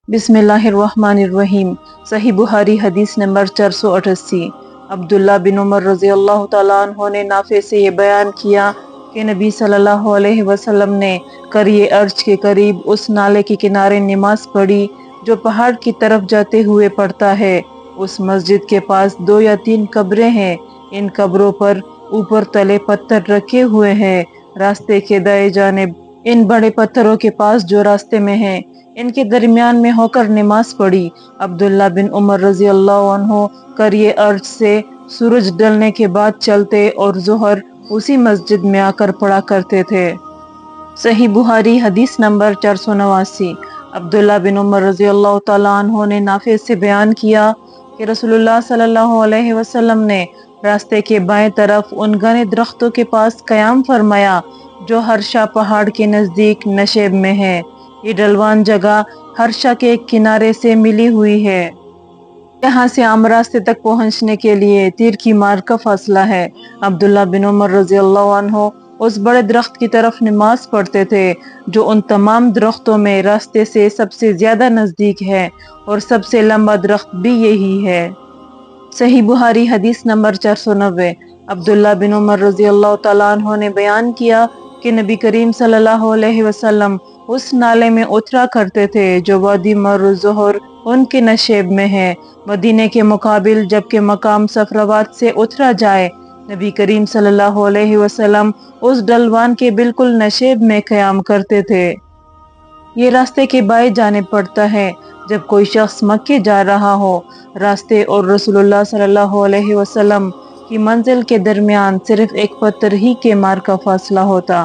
बिस्मिल्लाहिर्रहमानिर्रहीम। सही बुहारी हदीस नंबर 488। अब्दुल्ला बिन उमर रज़ी अल्लाह तआला अन्हो ने नाफे से ये बयान किया कि नबी सल्लल्लाहु अलैहि वसल्लम ने करिए अर्ज के करीब उस नाले के किनारे नमाज पढ़ी जो पहाड़ की तरफ जाते हुए पड़ता है। उस मस्जिद के पास 2 या 3 कब्रें हैं। इन कब्रों पर ऊपर तले पत्थर रखे हुए हैं। रास्ते के दाएं जानिब इन बड़े पत्थरों के पास जो रास्ते में हैं, इनके दरमियान में होकर नमाज पढ़ी। अब्दुल्ला बिन उमर रज़ी अल्लाह अन्हो करिए अर्ज से सूरज ढलने के बाद चलते और जोहर उसी मस्जिद में आकर पढ़ा करते थे। सही बुहारी हदीस नंबर 489। अब्दुल्ला बिन उमर रज़ी अल्लाह तआला अन्हो ने नाफे से बयान किया कि रसूलुल्लाह सल्लल्लाहु अलैहि वसल्लम ने रास्ते के बाएं तरफ उन घने दरख्तों के पास कयाम फरमाया जो हर्षा पहाड़ के नजदीक नशेब में है। ये ढलवान जगह हर्षा के एक किनारे से मिली हुई है। यहाँ से आम रास्ते तक पहुँचने के लिए तीर की मार का फासला है। अब्दुल्ला बिन उमर रज़ी अल्लाह अन्हो उस बड़े दरख्त की तरफ नमाज पढ़ते थे जो उन तमाम दरख्तों में रास्ते से सबसे ज्यादा नजदीक है और सबसे लंबा दरख्त भी यही है। सही बुहारी हदीस नंबर 490। अब्दुल्ला बिन उमर रज़ी अल्लाह तआला अन्हो ने बयान किया कि नबी करीम सल्लल्लाहु अलैहि वसल्लम उस नाले में उतरा करते थे जो वादी मर्र ज़ोहर उनके नशेब में है। मदीने के मुकाबिल जबकि मकाम सफराबाद से उतरा जाए, नबी करीम सल्लल्लाहु अलैहि वसल्लम उस ढलवान के बिल्कुल नशेब में क़याम करते थे। ये रास्ते के बाएं जानिब पड़ता है। जब कोई शख्स मक्के जा रहा हो, रास्ते और रसूलुल्लाह सल्लल्लाहु अलैहि वसल्लम की मंजिल के दरमियान सिर्फ एक पत्थर ही के मार का फासला होता।